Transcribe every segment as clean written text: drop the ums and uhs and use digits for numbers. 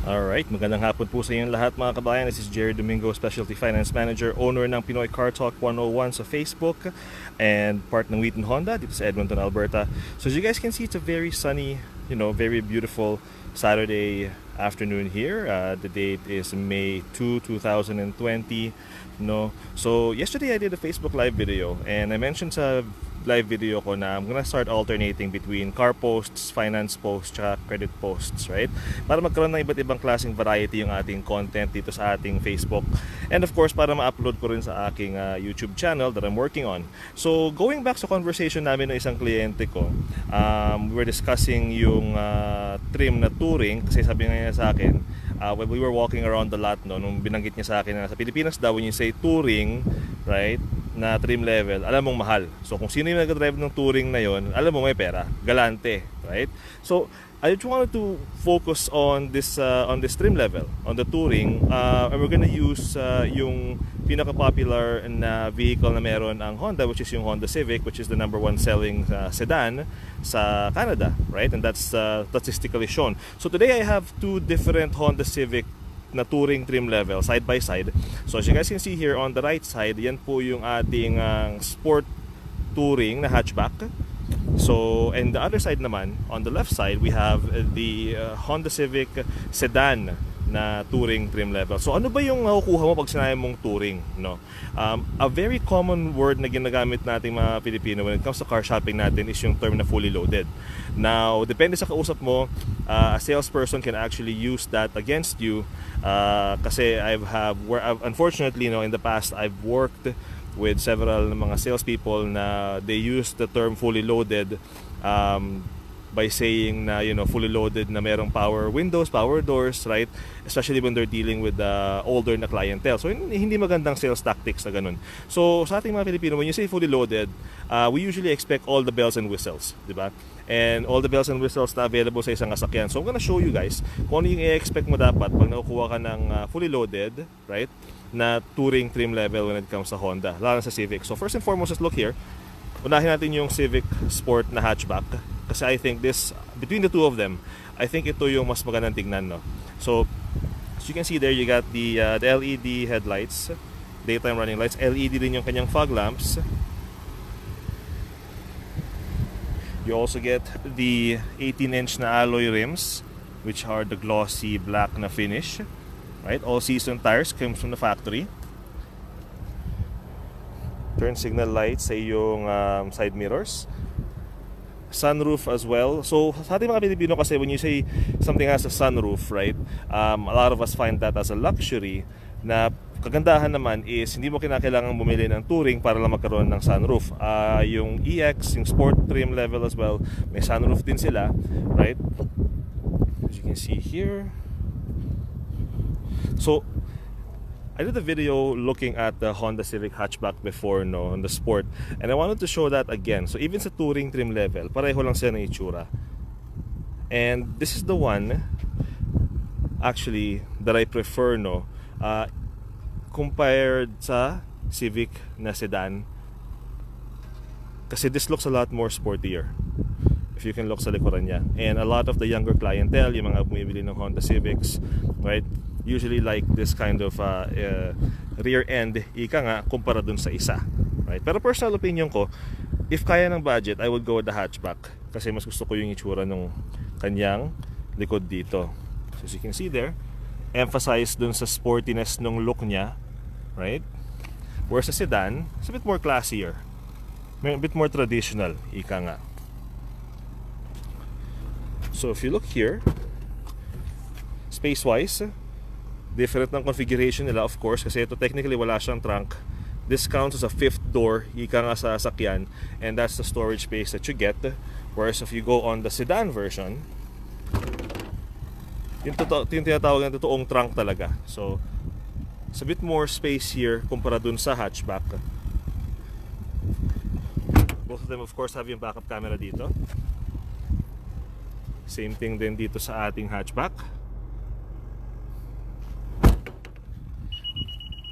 Alright, magandang hapon po sa inyong lahat mga kabayan. This is Jerry Domingo, Specialty Finance Manager, owner ng Pinoy Car Talk 101 sa Facebook and part ng Wheaton Honda dito sa Edmonton, Alberta. So as you guys can see, it's a very sunny, very beautiful Saturday afternoon here. The date is May 2, 2020. So yesterday I did a Facebook live video and I mentioned sa live video ko na I'm gonna start alternating between car posts, finance posts, tsaka credit posts, right? Para magkaroon ng iba't ibang klaseng variety yung ating content dito sa ating Facebook. And of course, para ma-upload ko rin sa aking YouTube channel that I'm working on. So, going back sa conversation namin ng isang kliyente ko, we were discussing yung trim na touring kasi sabi nga niya sa akin, when we were walking around the lot, nung binanggit niya sa akin na sa Pilipinas daw, when you say touring, right, na trim level, alam mong mahal. So kung sino yung nag-drive ng touring na yon, alam mo may pera, galante, right? So I just wanted to focus on this trim level, on the touring, and we're gonna use yung pinaka-popular na vehicle na meron ang Honda, which is yung Honda Civic, which is the #1 selling sedan sa Canada, right? And that's statistically shown. So today I have two different Honda Civic na touring trim level side by side. So as you guys can see here on the right side, yan po yung ating sport touring na hatchback. So and the other side naman, on the left side, we have the Honda Civic Sedan na touring trim level. So ano ba yung makukuha mo pag sinabi mong touring, no? A very common word na ginagamit nating mga Pilipino when it comes to car shopping natin is yung term na fully loaded. Now, depende sa kausap mo, a salesperson can actually use that against you kasi unfortunately, in the past I've worked with several mga salespeople na they use the term fully loaded by saying na fully loaded na merong power windows, power doors, right? Especially when they're dealing with older na clientele. So hindi magandang sales tactics na ganun. So sa ating mga Pilipino, when you say fully loaded, we usually expect all the bells and whistles, di ba? And all the bells and whistles na available sa isang sasakyan. So I'm gonna show you guys kung ano yung i-expect mo dapat pag nakukuha ka ng fully loaded, right, na touring trim level when it comes sa Honda, lalo sa Civic. So first and foremost, let's look here. Unahin natin yung Civic Sport na hatchback kasi I think between the two of them, I think ito yung mas magandang tignan, no? So as you can see there, you got the LED headlights, daytime running lights, LED din yung kanyang fog lamps. You also get the 18-inch na alloy rims, which are the glossy black na finish, right? All season tires comes from the factory. Turn signal lights sa yung side mirrors. Sunroof as well. So sa ating mga Pilipino kasi, when you say something has a sunroof, right, a lot of us find that as a luxury. Na kagandahan naman is hindi mo kinakailangan bumili ng touring para lang magkaroon ng sunroof. Yung EX, yung sport trim level as well, may sunroof din sila, right? As you can see here. So I did a video looking at the Honda Civic hatchback before, on the sport, and I wanted to show that again. So even sa touring trim level, pareho lang sila ng itsura. And this is the one actually that I prefer, compared sa Civic na sedan. Kasi this looks a lot more sportier if you can look sa likuran niya. And a lot of the younger clientele, yung mga bumibili ng Honda Civics, right, usually like this kind of rear end, ika nga, kumpara dun sa isa, right? Pero personal opinion ko, if kaya ng budget, I would go with the hatchback kasi mas gusto ko yung itsura ng kanyang likod dito. So as you can see there, emphasize dun sa sportiness ng look niya, right? Whereas sa sedan, it's a bit more classier, a bit more traditional, ika nga. So if you look here, space-wise, different ng configuration nila, of course, kasi ito technically wala siyang trunk. This counts as a fifth door, ika nga sa sakyan, and that's the storage space that you get. Whereas if you go on the sedan version, yung tinatawag ng totoong trunk talaga. So it's a bit more space here kumpara dun sa hatchback. Both of them of course have yung backup camera dito. Same thing din dito sa ating hatchback.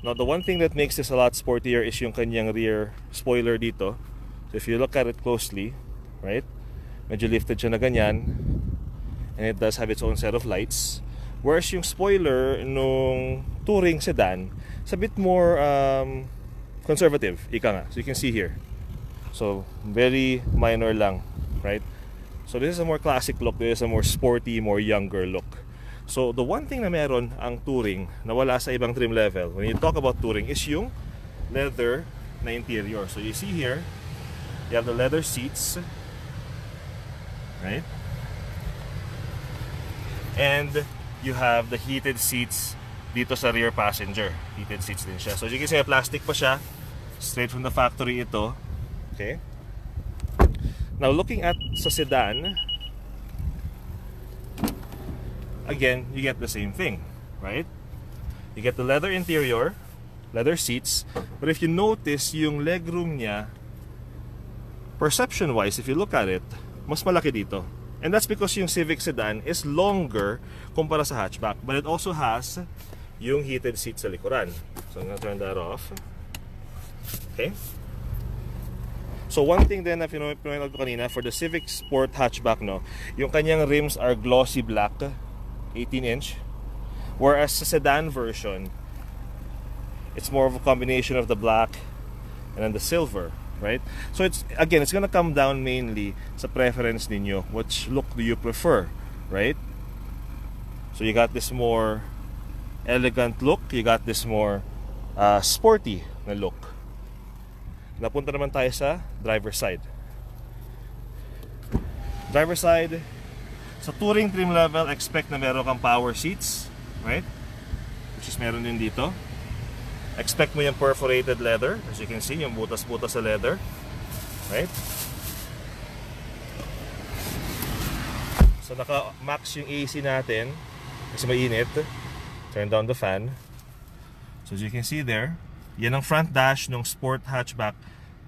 Now the one thing that makes this a lot sportier is yung kanyang rear spoiler dito. So if you look at it closely, right, medyo lifted siya na ganyan, and it does have its own set of lights. Whereas yung spoiler nung touring sedan, it's a bit more conservative, ika nga. So you can see here. So very minor lang, right? So this is a more classic look, this is a more sporty, more younger look. So the one thing na meron ang touring na wala sa ibang trim level when you talk about touring is yung leather na interior. So you see here, you have the leather seats, right? And you have the heated seats dito sa rear passenger. Heated seats din siya. So as you can see, plastic pa siya. Straight from the factory ito. Okay? Now looking at sa sedan, again, you get the same thing, right? You get the leather interior, leather seats, but if you notice yung legroom niya, perception-wise, if you look at it, mas malaki dito. And that's because yung Civic Sedan is longer kumpara sa hatchback, but it also has yung heated seat sa likuran. So I'm gonna turn that off. Okay? So one thing din na pinunod ko kanina, for the Civic Sport hatchback, no, yung kanyang rims are glossy black, 18-inch. Whereas sa sedan version, it's more of a combination of the black and then the silver. Right? So it's again, it's gonna come down mainly sa preference ninyo. Which look do you prefer, right? So you got this more elegant look, you got this more sporty na look. Napunta naman tayo sa driver side. Driver side, sa touring trim level, expect na meron kang power seats, right? Which is meron din dito. Expect mo yung perforated leather. As you can see, yung butas-butas sa leather. Right? So naka-max yung AC natin kasi mainit. Turn down the fan. So as you can see there, yan ang front dash ng sport hatchback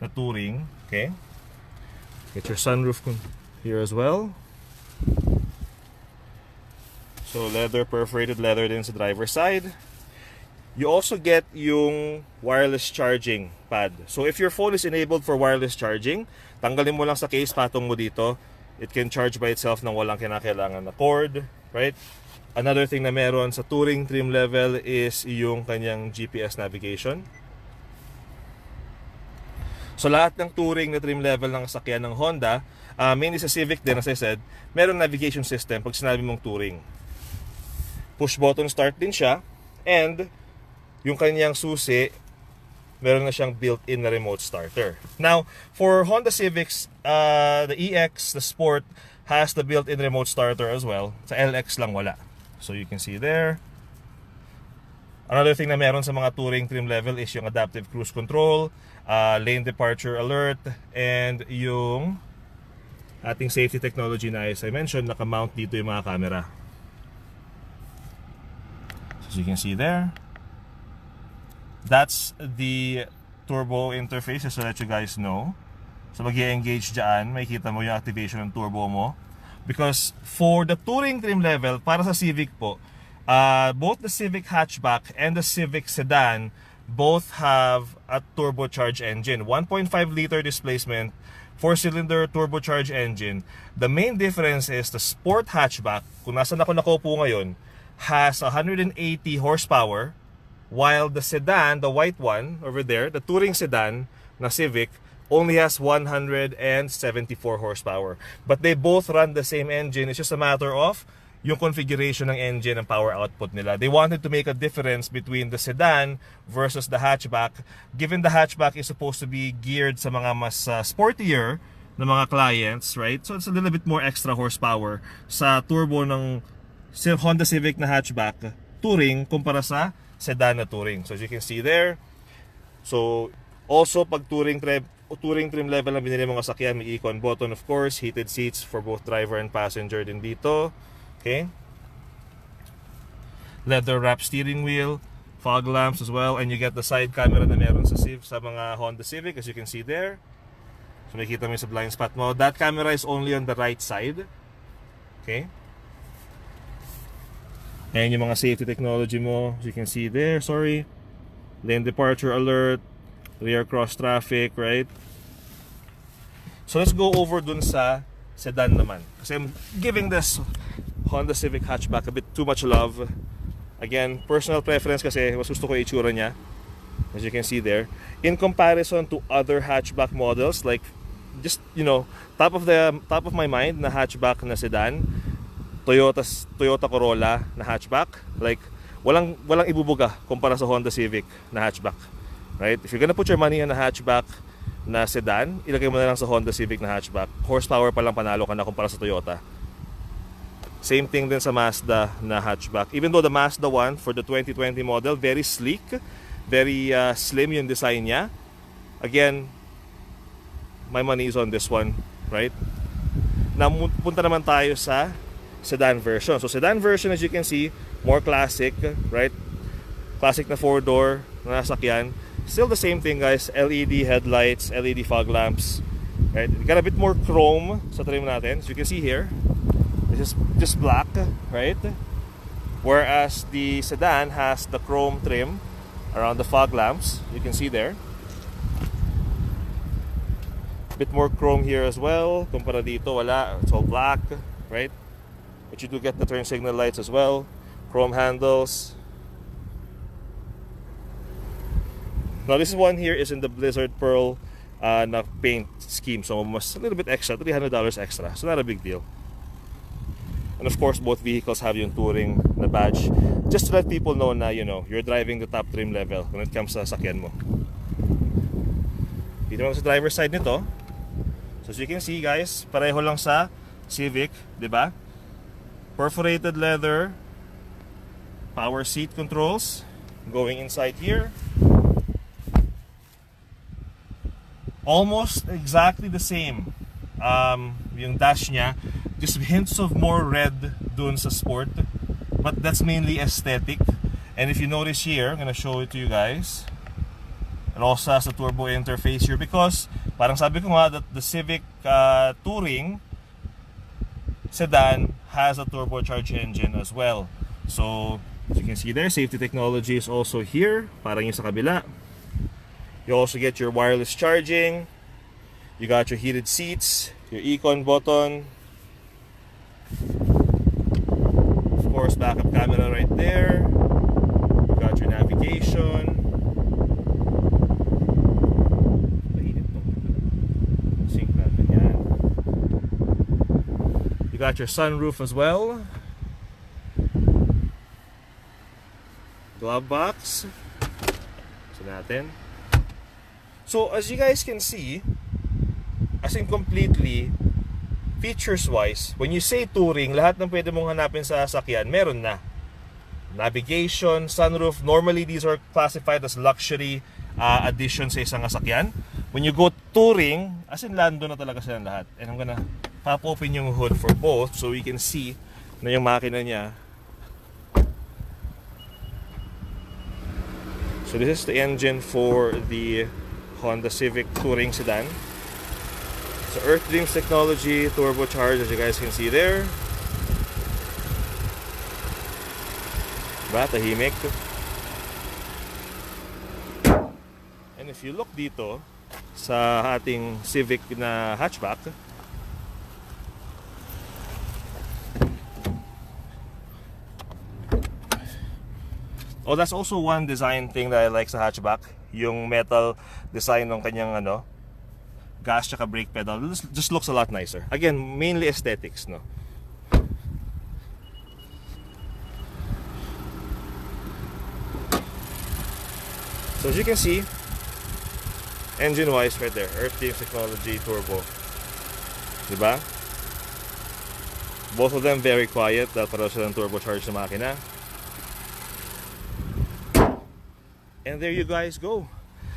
na touring. Okay? Get your sunroof here as well. So leather, perforated leather din sa driver side. You also get yung wireless charging pad. So if your phone is enabled for wireless charging, tanggalin mo lang sa case, patong mo dito. It can charge by itself nang walang kinakailangan na cord, right? Another thing na meron sa touring trim level is yung kanyang GPS navigation. So lahat ng touring na trim level ng sakyan ng Honda, mainly sa Civic din, as I said, meron navigation system pag sinabi mong touring. Push button start din siya, and yung kanyang susi, meron na siyang built-in na remote starter. Now, for Honda Civics, the EX, the Sport, has the built-in remote starter as well. Sa LX lang wala. So you can see there. Another thing na meron sa mga touring trim level is yung adaptive cruise control, lane departure alert, and yung ating safety technology na, as I mentioned, nakamount dito yung mga camera. So as you can see there, that's the turbo interface, just to let you guys know. So mag-i-engage dyan, makikita mo yung activation ng turbo mo. Because for the touring trim level, para sa Civic po, both the Civic hatchback and the Civic sedan both have a turbocharged engine. 1.5 liter displacement, 4-cylinder turbocharged engine. The main difference is the Sport hatchback, kung nasan ako nakaupo ngayon, has 180 horsepower, while the sedan, the white one over there, the touring sedan na Civic, only has 174 horsepower. But they both run the same engine. It's just a matter of yung configuration ng engine and power output nila. They wanted to make a difference between the sedan versus the hatchback, given the hatchback is supposed to be geared sa mga mas sportier na mga clients, right? So it's a little bit more extra horsepower sa turbo ng Honda Civic na hatchback touring kumpara sa sedan na touring. So as you can see there, so also pag touring trim level na binili mga sakyan, may icon button, of course, heated seats for both driver and passenger din dito. Okay, leather wrap steering wheel, fog lamps as well, and you get the side camera na meron sa mga Honda Civic, as you can see there. So makikita mo yung sa blind spot mo. That camera is only on the right side. Okay, and yung mga safety technology mo, as you can see there, sorry, lane departure alert, rear cross traffic, right? So let's go over dun sa sedan naman. Kasi I'm giving this Honda Civic hatchback, a bit too much love. Again, personal preference kasi mas gusto ko yung itsura niya, as you can see there. In comparison to other hatchback models, like just, you know, top of my mind na hatchback na sedan, Toyota Corolla na hatchback, like walang ibubuga kumpara sa Honda Civic na hatchback, right? If you're gonna put your money on a hatchback na sedan, ilagay mo na lang sa Honda Civic na hatchback. Horsepower pa lang panalo ka na kumpara sa Toyota. Same thing din sa Mazda na hatchback. Even though the Mazda 1 for the 2020 model, very sleek, very slim yung design niya. Again, my money is on this one, right? Punta naman tayo sa sedan version. So sedan version, as you can see, more classic, right? Classic na 4-door na sasakyan. Still the same thing, guys. LED headlights, LED fog lamps, right? We got a bit more chrome sa trim natin. As you can see here, this is just black, right? Whereas the sedan has the chrome trim around the fog lamps. You can see there. Bit more chrome here as well. Kumpara dito, wala. It's all black, right? But you do get the turn signal lights as well. Chrome handles. Now this one here is in the Blizzard Pearl na paint scheme. So mas a little bit extra, $300 extra. So not a big deal. And of course, both vehicles have yung touring na badge. Just to let people know na, you know, you're driving the top trim level when it comes sa sakyan mo. Dito naman sa driver's side nito. So as you can see, guys, pareho lang sa Civic, di ba? Perforated leather, power seat controls, going inside here. Almost exactly the same. Yung dash niya, just hints of more red dun sa Sport, but that's mainly aesthetic. And if you notice here, I'm gonna show it to you guys. It also has a turbo interface here because parang sabi ko nga that the Civic Touring sedan has a turbocharged engine as well. So as you can see there, safety technology is also here, parang yung sa kabila. You also get your wireless charging. You got your heated seats, your econ button. Of course, backup camera right there. You got your navigation. Sync natin yan. You got your sunroof as well. Glove box. So natin. So as you guys can see, as in completely features wise, when you say touring, lahat ng pwede mong hanapin sa sasakyan meron na. Navigation, sunroof, normally these are classified as luxury additions sa isang sasakyan. When you go touring, as in lando na talaga silang lahat. And I'm gonna pop open yung hood for both so we can see na yung makina niya. So this is the engine for the Honda Civic Touring Sedan. So Earth Dreams technology, turbocharged, as you guys can see there. Diba? Tahimik. And if you look dito sa ating Civic na hatchback, oh, that's also one design thing that I like sa hatchback. Yung metal design ng kanyang gas tsaka brake pedal just looks a lot nicer. Again, mainly aesthetics, no? So as you can see, engine wise right there, Earth Dreams technology turbo, diba? Both of them very quiet dahil pareho silang turbocharged na makina. And there you guys go.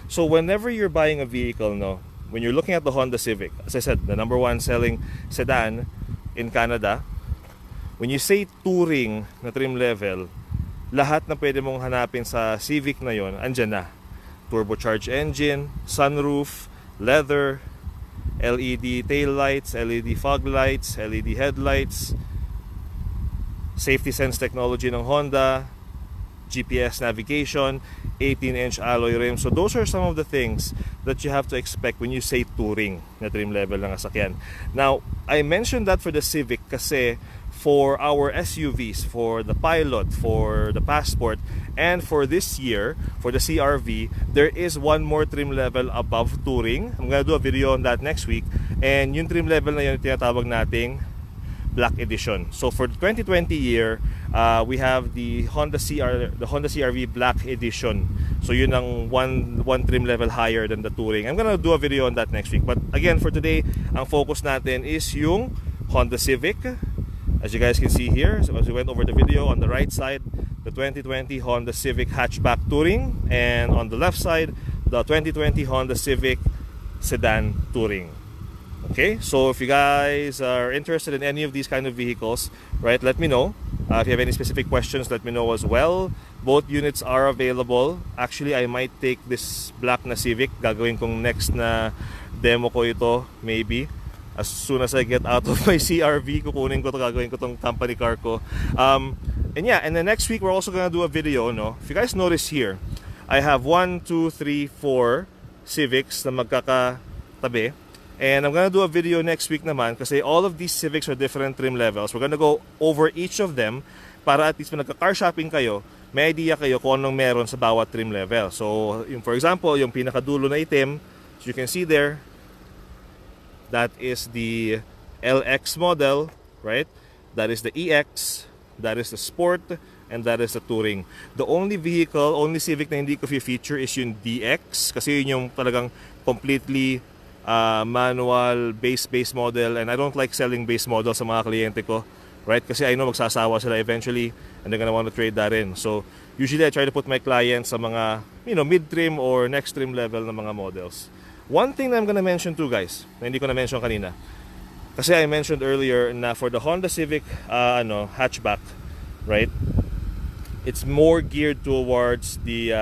So whenever you're buying a vehicle, no, when you're looking at the Honda Civic, as I said, the #1 selling sedan in Canada, when you say touring na trim level, lahat na pwede mong hanapin sa Civic na yon, andyan na. Turbocharged engine, sunroof, leather, LED tail lights, LED fog lights, LED headlights, safety sense technology ng Honda, GPS navigation, 18-inch alloy rims. So those are some of the things that you have to expect when you say touring na trim level ng sasakyan. Now, I mentioned that for the Civic kasi for our SUVs, for the Pilot, for the Passport, and for this year, for the CRV, there is one more trim level above Touring. I'm gonna do a video on that next week. And yung trim level na yun, tinatawag nating Black Edition. So for the 2020 year, we have the Honda CRV Black Edition. So yun ang one trim level higher than the Touring. I'm gonna do a video on that next week. But again, for today, ang focus natin is yung Honda Civic. As you guys can see here, so as we went over the video, on the right side, the 2020 Honda Civic Hatchback Touring, and on the left side, the 2020 Honda Civic Sedan Touring. Okay, so if you guys are interested in any of these kind of vehicles, right, let me know. If you have any specific questions, let me know as well. Both units are available. Actually, I might take this black na Civic. Gagawin kong next na demo ko ito, maybe. As soon as I get out of my CRV, kukunin ko ito, gagawin ko itong company car ko. And yeah, and then next week, we're also gonna do a video, no? If you guys notice here, I have 1, 2, 3, 4 Civics na magkakatabi. And I'm gonna do a video next week naman kasi all of these Civics are different trim levels. We're gonna go over each of them para at least when nagka-car shopping kayo, may idea kayo kung anong meron sa bawat trim level. So, yung, for example, yung pinakadulo na itim, so you can see there, that is the LX model, right? That is the EX, that is the Sport, and that is the Touring. The only vehicle, only Civic na hindi ko feature is yung DX kasi yun yung talagang completely manual base model, and I don't like selling base model sa mga kliyente ko, right? Kasi I know magsasawa sila eventually and they're gonna want to trade that in. So usually I try to put my clients sa mga, you know, mid-trim or next trim level na mga models. One thing that I'm gonna mention too, guys, na hindi ko na-mention kanina, kasi I mentioned earlier na for the Honda Civic hatchback, right, it's more geared towards the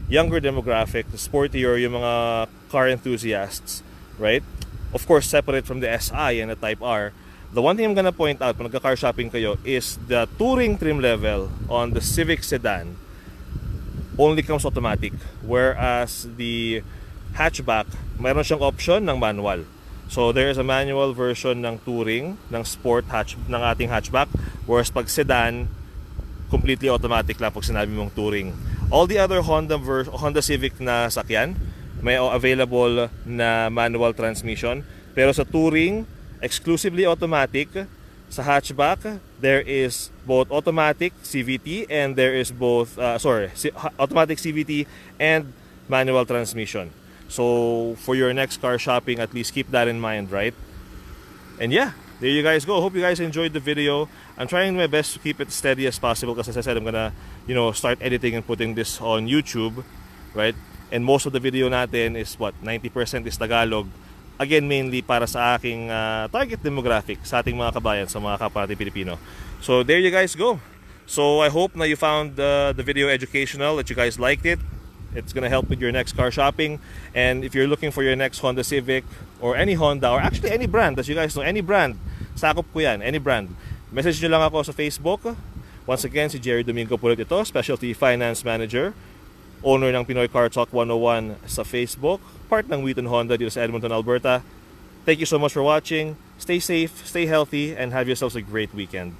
younger demographic, the sportier, yung mga car enthusiasts, right? Of course, separate from the SI and the Type R. The one thing I'm gonna point out kung nagka-car shopping kayo is the Touring trim level on the Civic Sedan only comes automatic, whereas the hatchback, mayroon siyang option ng manual. So there is a manual version ng Touring, ng Sport ng ating hatchback, whereas pag sedan, completely automatic lang pag sinabi mong Touring. All the other Honda Civic na sakyan, may available na manual transmission. Pero sa Touring, exclusively automatic. Sa hatchback, there is both automatic CVT and there is both, automatic CVT and manual transmission. So for your next car shopping, at least keep that in mind, right? And yeah, there you guys go. Hope you guys enjoyed the video. I'm trying my best to keep it steady as possible because as I said, I'm gonna, start editing and putting this on YouTube, right? And most of the video natin is 90% is Tagalog. Again, mainly para sa aking target demographic, sa ating mga kabayan, sa mga kapwa natin Pilipino. So there you guys go. So I hope na you found the video educational, that you guys liked it. It's gonna help with your next car shopping. And if you're looking for your next Honda Civic or any Honda, or actually any brand, as you guys know, any brand, sakop ko yan, any brand. Message nyo lang ako sa Facebook. Once again, si Jerry Domingo po ulit ito, Specialty Finance Manager, owner ng Pinoy Car Talk 101 sa Facebook, part ng Wheaton Honda dito sa Edmonton, Alberta. Thank you so much for watching. Stay safe, stay healthy, and have yourselves a great weekend.